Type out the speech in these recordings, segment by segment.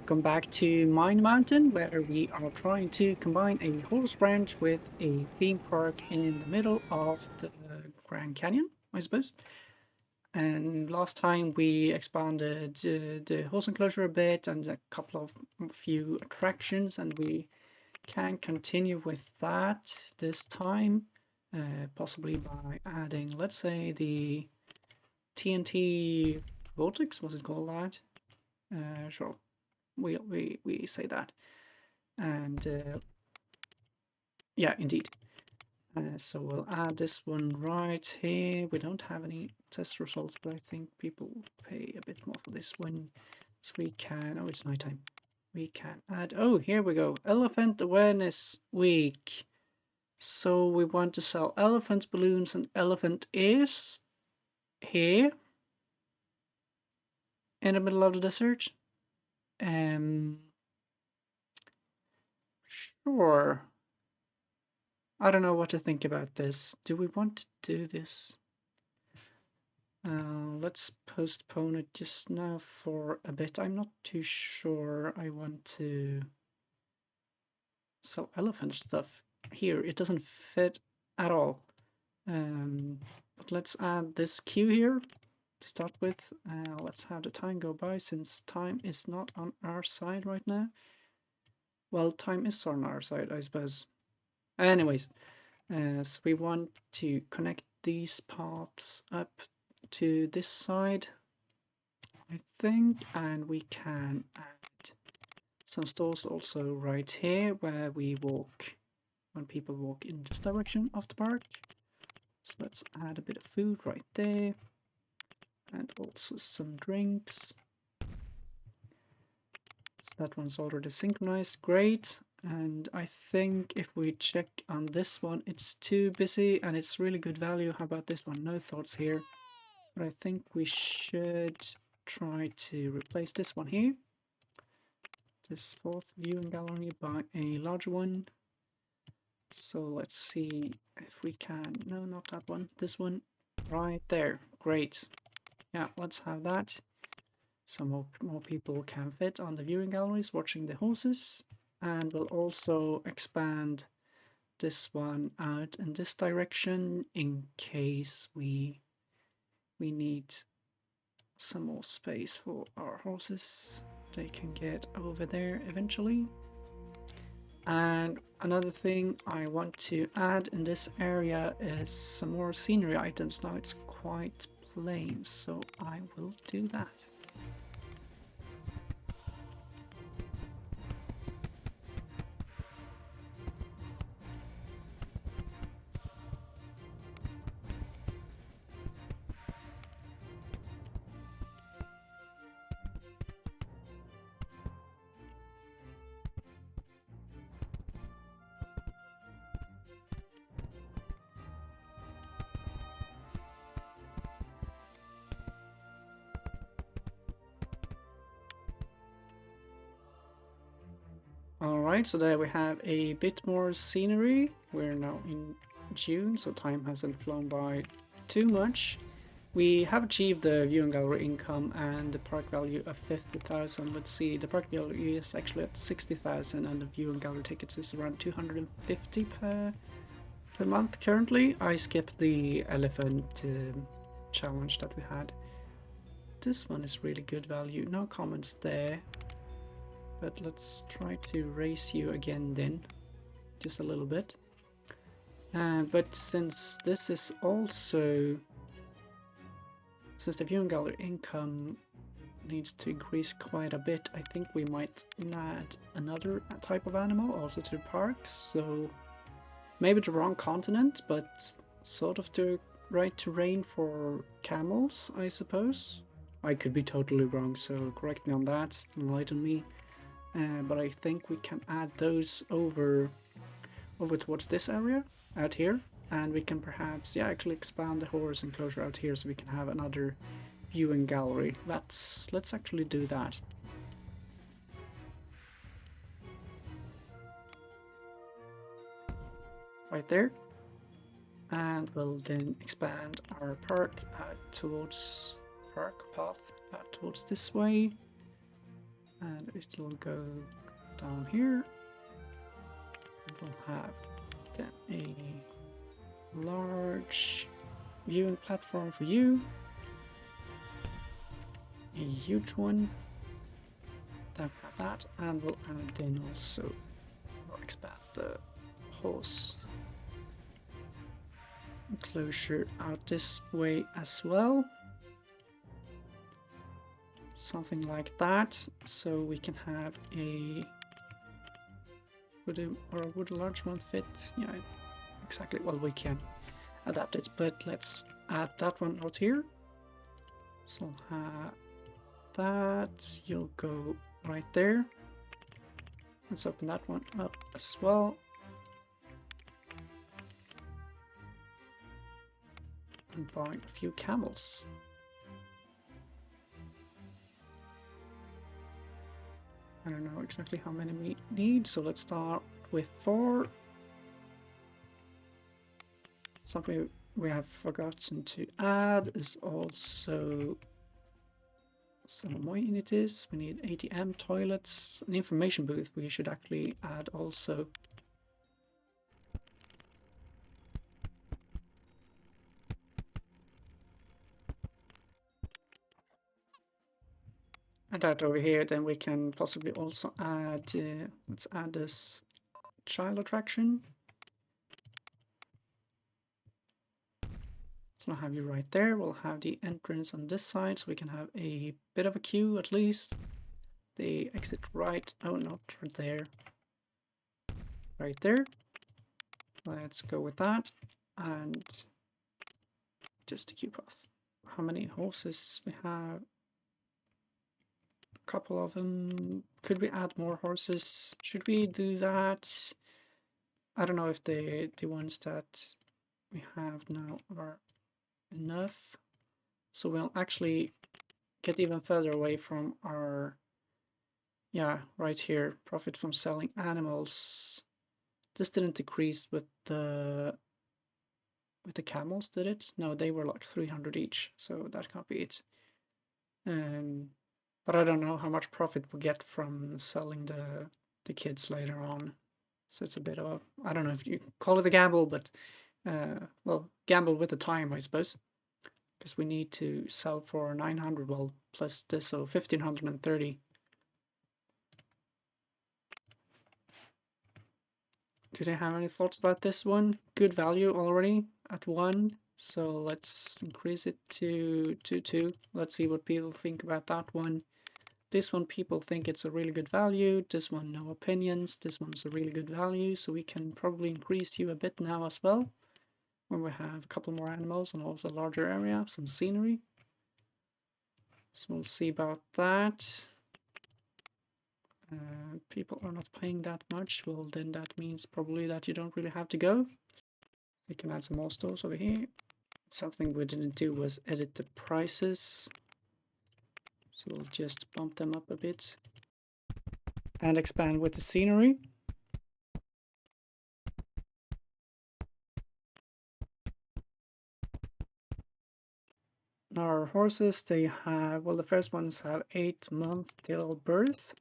Welcome back to Mine Mountain, where we are trying to combine a horse ranch with a theme park in the middle of the Grand Canyon, I suppose. And last time we expanded the horse enclosure a bit and a couple of few attractions, and we can continue with that this time, possibly by adding, let's say, the TNT vortex. Was it called that? Sure. We say that. And yeah, indeed. So we'll add this one right here. We don't have any test results, but I think people pay a bit more for this one. So we can, oh, it's nighttime. We can add, oh, here we go. Elephant Awareness Week. So we want to sell elephant balloons, and elephant is here in the middle of the desert. Sure. I don't know what to think about this. Do we want to do this? Let's postpone it just now for a bit. I'm not too sure I want to sell elephant stuff here. It doesn't fit at all. But let's add this queue here to start with. Let's have the time go by since time is not on our side right now. Well, time is on our side, I suppose. Anyways, so we want to connect these paths up to this side, I think, and we can add some stores also right here where we walk when people walk in this direction of the park. So let's add a bit of food right there and also some drinks. So that one's already synchronized, great. And I think if we check on this one, it's too busy and it's really good value. How about this one? No thoughts here. But I think we should try to replace this one here, this fourth viewing gallery, by a larger one. So let's see if we can, no, not that one, this one, right there, great. Yeah, let's have that. So more people can fit on the viewing galleries watching the horses, and we'll also expand this one out in this direction in case we need some more space for our horses. They can get over there eventually. And another thing I want to add in this area is some more scenery items. Now it's quite plain, so I will do that. Alright, so there we have a bit more scenery. We're now in June, so time hasn't flown by too much. We have achieved the viewing gallery income and the park value of 50,000. Let's see, the park value is actually at 60,000 and the viewing gallery tickets is around 250 per month currently. I skipped the elephant challenge that we had. This one is really good value. No comments there. But let's try to raise you again then, just a little bit. But since this is also, since the viewing gallery income needs to increase quite a bit, I think we might add another type of animal also to the park. So maybe the wrong continent, but sort of the right terrain for camels, I suppose. I could be totally wrong, so correct me on that, enlighten me. But I think we can add those over towards this area out here, and we can perhaps, yeah, actually expand the horse enclosure out here so we can have another viewing gallery. Let's actually do that. Right there. And we'll then expand our park out towards park path out towards this way. and it'll go down here. We'll have then a large viewing platform for you, a huge one. Then have that, and we'll add in also, or expand the horse enclosure out this way as well. Something like that, so we can have a... would a large one fit? Yeah, exactly. Well, we can adapt it, but let's add that one out here. So that, you'll go right there. Let's open that one up as well. And buy a few camels. I don't know exactly how many we need, so let's start with 4. Something we have forgotten to add is also some more unities. We need ATM, toilets, an information booth we should actually add also. And that over here, then we can possibly also add, let's add this child attraction. So I'll have you right there. We'll have the entrance on this side, so we can have a bit of a queue at least. The exit right, oh, not right there. Right there. Let's go with that. And just a queue path. How many horses we have? A couple of them. Could we add more horses? Should we do that? I don't know if the ones that we have now are enough. So we'll actually get even further away from our, yeah, right here, profit from selling animals. This didn't decrease with the camels, did it? No, they were like 300 each, so that can't be it. But I don't know how much profit we get from selling the kids later on. So it's a bit of a, I don't know if you call it a gamble, but well, gamble with the time, I suppose, because we need to sell for 900, well, plus this, so 1530. Do they have any thoughts about this one? Good value already at 1, so let's increase it to 2. Let's see what people think about that one. This one, people think it's a really good value. This one, no opinions. This one's a really good value, so we can probably increase you a bit now as well, when we have a couple more animals and also a larger area, some scenery. So we'll see about that. People are not paying that much. Well, then that means probably that you don't really have to go. We can add some more stores over here. Something we didn't do was edit the prices. So we'll just bump them up a bit. And expand with the scenery. Our horses, they have, well, the first ones have 8 months till birth.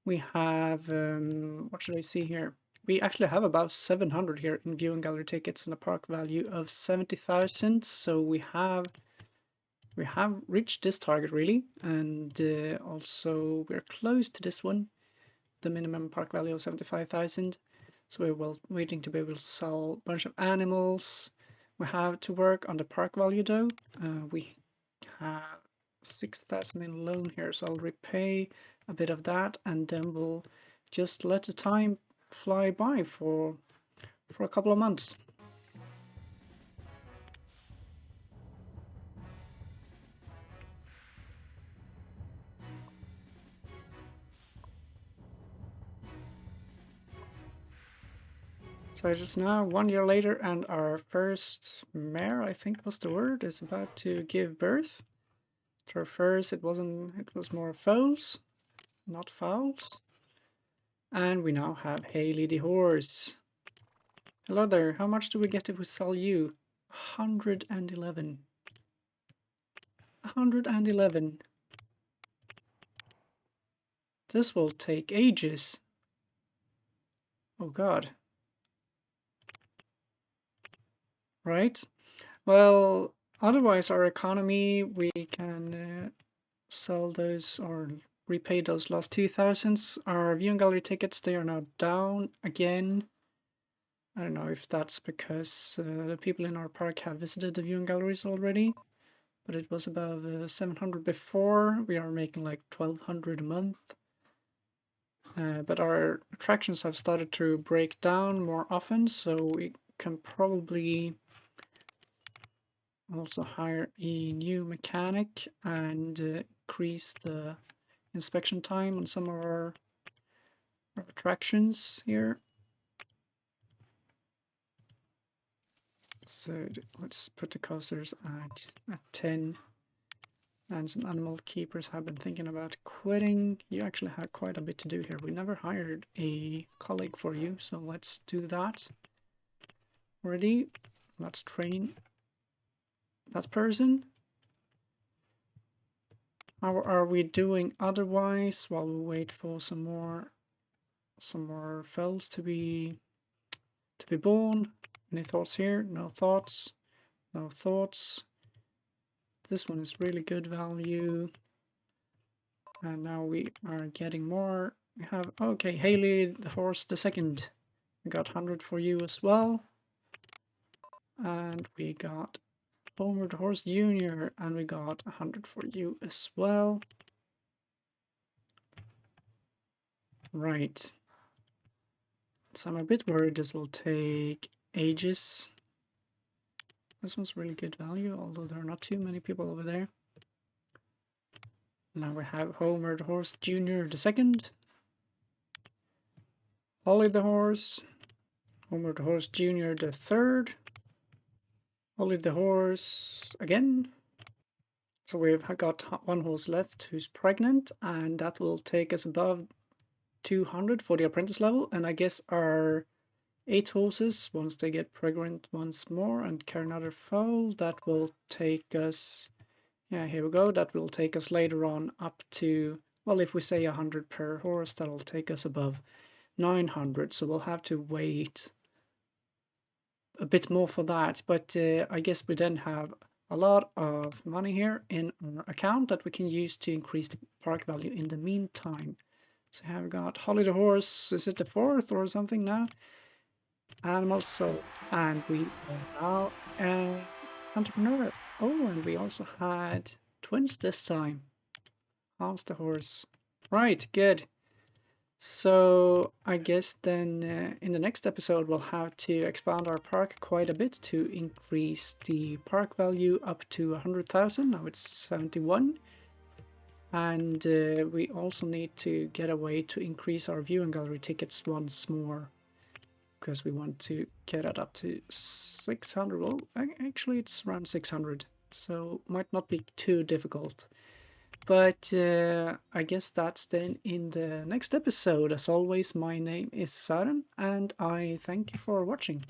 We have, what should I see here? We actually have about 700 here in viewing gallery tickets and a park value of 70,000. So we have reached this target really, and also we're close to this one, the minimum park value of 75,000. So we're waiting to be able to sell a bunch of animals. We have to work on the park value though. We have 6,000 in loan here, so I'll repay a bit of that, and then we'll just let the time fly by for a couple of months. So just now, 1 year later, and our first mare, I think was the word, is about to give birth. To our first, it was more foals, not fowls. And we now have Haley the horse. Hello there, how much do we get if we sell you? 111. 111. This will take ages. Oh god. Right? Well, otherwise our economy, we can sell those or repay those last 2000s. Our viewing gallery tickets, they are now down again. I don't know if that's because the people in our park have visited the viewing galleries already, but it was above 700 before. We are making like 1200 a month. But our attractions have started to break down more often, so we can probably also hire a new mechanic and increase the inspection time on some of our attractions here. So let's put the coasters at 10. And some animal keepers have been thinking about quitting. You actually have quite a bit to do here. We never hired a colleague for you, so let's do that. Ready? Let's train that person. How are we doing otherwise while we wait for some more foals to be born? Any thoughts here? No thoughts. No thoughts. This one is really good value. And now we are getting more. We have, okay, Haley the horse the second. We got 100 for you as well. And we got Homer the horse junior, and we got 100 for you as well. Right. So I'm a bit worried this will take ages. This one's really good value, although there are not too many people over there. Now we have Homer the horse junior the second. Holly the horse. Homer the horse junior the third. Holly the horse again. So we've got one horse left who's pregnant, and that will take us above 200 for the apprentice level. And I guess our 8 horses, once they get pregnant once more and carry another foal, that will take us, yeah, here we go, that will take us later on up to, well, if we say 100 per horse, that'll take us above 900. So we'll have to wait a bit more for that. But I guess we then have a lot of money here in our account that we can use to increase the park value in the meantime. So here we got Holly the horse, is it the 4th or something now? Animal sold. And we are now an entrepreneur. Oh, and we also had twins this time. How's the horse? Right, good. So I guess then in the next episode we'll have to expand our park quite a bit to increase the park value up to 100,000. Now it's 71. And we also need to get a way to increase our viewing gallery tickets once more, because we want to get it up to 600. Well, actually it's around 600, so might not be too difficult. But I guess that's then in the next episode. As always, my name is Søren, and I thank you for watching.